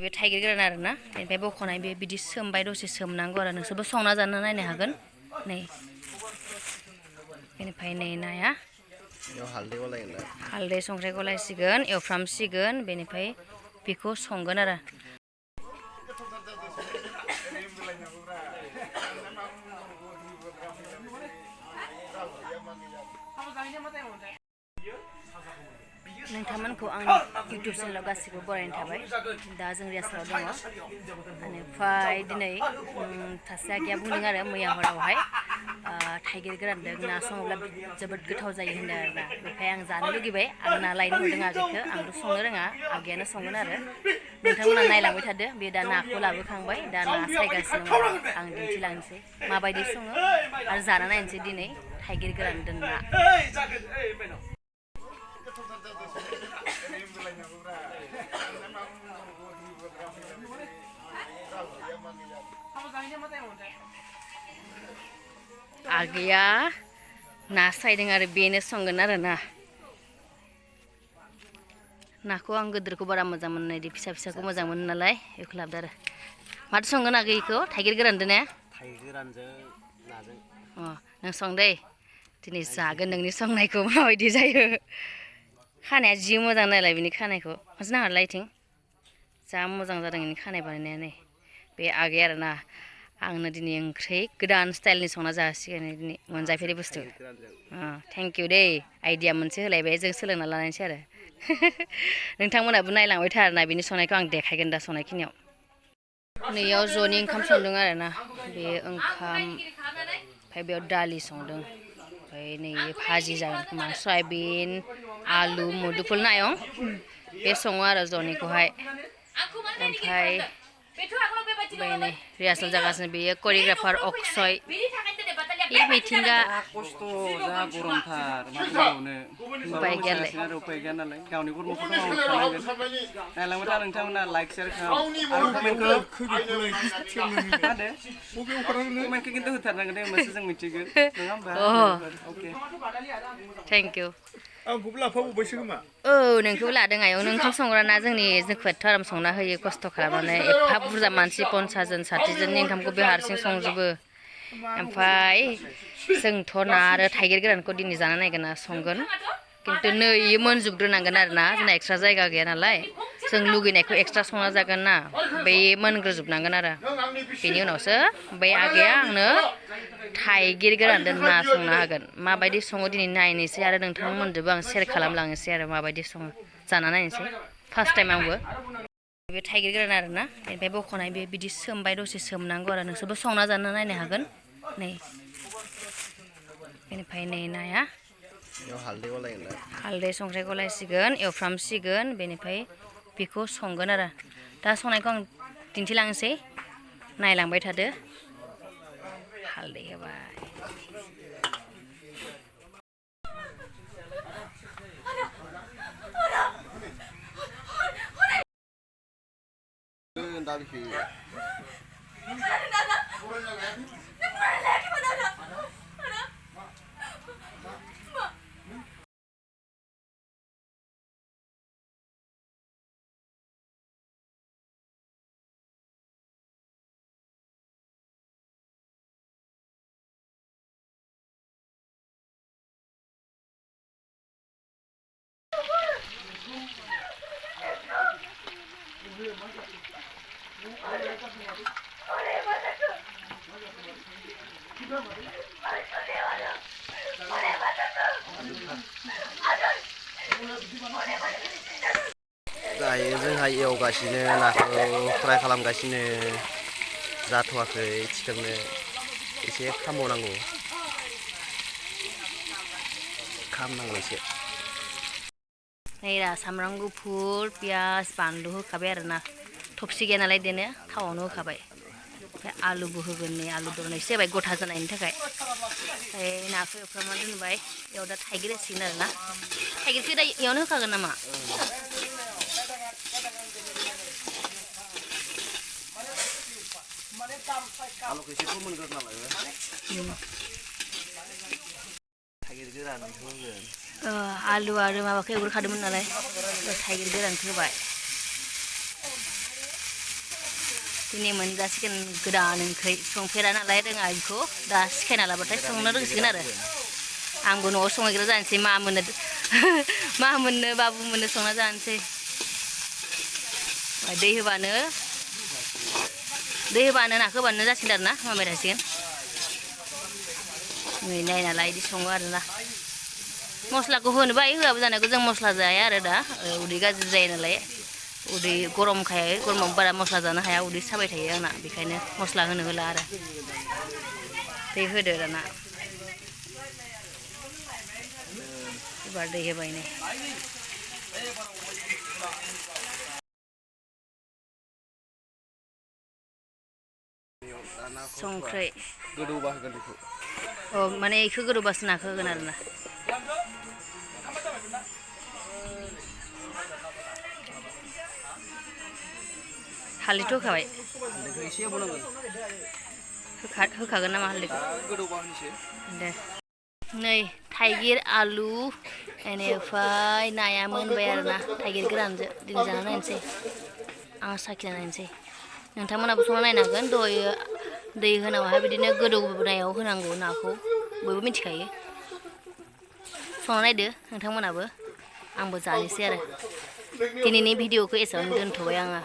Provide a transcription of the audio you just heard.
बे थाइगिर गोरान आरोना बेनिफ्राय बख'नाय बे बिदि सोमबाय दसे सोमनांगौ आरो नोंसोरबो संना जानो नायनो हागोन नै बेनिफ्राय नै नाया हालदै संख्रि गलायसिगोन एवफ्रामसिगोन बेनिफ्राय बेखौ संगोन आरो नोंथांमोनखौ आंनि इउटुब चेनेलाव गासिबो बरायनाय थाबाय दा जों रियासलाव दङ बेनिफ्राय दिनै सासे आगैया बुंदों आरो मैया हरावहाय थाइगिर गोरानजों ना सङोब्ला जोबोद गोथाव जायो होनदों आरोना बेनिफ्राय आं जानो लुगैबाय आं ना लायनो हरदों आगैखौ आंथ' संनो रोङा आगैयानो संगोन आरो नोंथांमोना नायलांबाय थादो बे दा नाखौ लाबोखांबाय दा ना सायगासिनो दङ आं दिन्थिलांनोसै माबायदि सङो आरो जाना नायनोसै दिनै थाइगिर गोरानजों ना आगैया ना सायदों आरो बेनो संगोन आरो ना नाखौ आं गिदिरखौ बारा मोजां मोनो इदि फिसा फिसाखौ मोजां मोनो नालाय बेखौ लाबोदो आरो माथो संगोन आगै इखौ थाइगिर गोरानजों ने थाइगिर गोरानजों नाजों नों सं दै दिनै जागोन नोंनि संनायखौ माबायदि जायो खानाया जि मोजां नायलाय बिनि खानायखौ खनसे नाहरलाय इथिं जा मोजां जादों इनि खानाय बानायनाया नै बे आगै आरोना आंनो दिनै ओंख्रि गोदान स्टाइलनि संना जासिगोन दिनै मोनजाफेरै बुस्थु थेंक इउ दै आइडिया मोनसे होलायबाय जों सोलोंना लानायसै आरो नोंथांमोनाबो नायलांबाय था आरोना बिनि संनायखौ आं देखायगोन दा संनायखिनियाव नैयाव ज'नि ओंखाम संदों आरोना बे ओंखाम ओमफ्राय बेयाव दालि संदों ओमफ्राय नै भाजि जागोन खोमा सयाबिन आलु मुदुफुल नायं बे सङो आरो ज'निखौहाय ओमफ्राय बै नै रिहार्सेल जागासिनो बेयो करिय'ग्राफार अक्षय बे मिथिंगा खस्थ' जा गरमथार मा बुंबावनो उपाय गैयालाय आरो उपाय गैया नालाय गावनि कर्मखौथ' मावखानांगोन नायलांबाय था नोंथांमोना लाइक शेयार खालाम आरो कमेन्टखौ कमेन्टखौ खिन्थु होथारनांगोन दे होमबासो जों मिथिगोन नङा होमबा अके थेंक इउ आंखौबो लाफाबावबायसो खोमा नोंखौबो लादों आयं नों ओंखाम संग्राना जोंनि जोंखौ एथ' आराम संना होयो खस्थ' खालामनानै एफा बुरजा मानसि 50 जन 60 जननि ओंखामखौ बे हारसिं संजोबो ओमफ्राय जोंथ' ना आरो थाइगिर गोरानखौ दिनै जानो नायगोन ना संगोन खिन्थु नै इयो मोनजोबग्रोनांगोन आरोना जोंना एक्सट्रा जायगा गैया नालाय जों लुगैनायखौ एक्सट्रा संना जागोन ना बे मोनग्रोजोबनांगोन आरो बेनि उनावसो बै आगैया आंनो थाइगिर गोरानजों ना संना होगोन माबायदि सङो दिनै नायनोसै आरो नोंथांमोनजोंबो आं शेयार खालामलांनोसै आरो माबायदि सङो जाना नायनोसै फार्स्ट टाइम आंबो बे थाइगिर गोरान आरोना बेनिफ्राय बख'नाय बे बिदि सोमबाय दसे सोमनांगौ आरो नोंसोरबो संना जानो नायनो हागोन नै बेनिफ्राय नै नाया हालदै संख्रि गलायसिगोन एवफ्रामसिगोन बेनिफ्राय बेखौ संगोन आरो दा संनायखौ आं दिन्थिलांनोसै नायलांबाय थादो हालदै होबाय दायो जोंहा एवगासिनो नाखौ फ्राय खालामगासिनो जाथ'वाखै थिखांनो एसे खामबावनांगौ खामनांगौ एसे नै दा सामब्राम गुफुर पियास बानलु होखाबाय आरोना थबसि गैया नालाय देनो थावआवनो होखाबाय ओमफ्राय आलुबो होगोन नै आलु दरनैसो होबाय गथा जानायनि थाखाय ओमफ्राय नाखौ एवफ्रामना दोनबाय बेयाव दा थाइगिर होसिगोन आरोना थाइगिरखौ दा इयावनो होखागोन नामा आलुखौ एसे फोमोनग्रोना लायो थाइगिर गोरानखौ होगोन आलु आरो माबाखौ एवग्रोखादोंमोन नालाय थाइगिर गोरानखौ होबाय दिनै मोनजासिगोन गोदान ओंख्रि संफेरा नालाय रोङा बेखौ दा सिखायना लाबाथाय संनो रोंसिगोन आरो आंबो न'आव संहैग्रा जानोसै मा मोनो मा मोननो बाबु मोननो संना जानोसै दै होबानो नाखौ होबानो जासिगोन आरो ना माबाय थासिगोन नै नायनालाय बिदि सङो आरोना मस्लाखौ होनो बायो होआबो जानायखौ जों मस्ला जाया आरो दा उदै गाज्रि जायो नालाय उदै गरमखाय गरमाव बारा मस्ला जानो हाया उदै साबाय थायो आंना बेखायनो मस्ला होनो होला आरो दै होदो दाना एबार दै होबाय नै संख्रै गोदौबा होगोन बेखौ अ माने इखौ गोदौबासो नाखौ होगोन आरोना हालदैथ' होखाबाय हालदैखौ एसे होबावनांगोन होखागोन नामा हालदैखौ गोदौबा होनोसै दे नै थाइगिर आलु बेनिफ्राय नाया मोनबाय आरोना थाइगिर गोरानजों दिनै जाना नायनोसै आं साखिना नायनोसै नोंथांमोनाबो संना नायनो हागोन दहायो दै होनायावहाय बिदिनो गोदौनायाव होनांगौ नाखौ बयबो मिथिखायो संना नायदो नोंथांमोनाबो आंबो जानोसै आरो दिनैनि भिडिअखौ एसेयावनो दोनथ'बाय आङो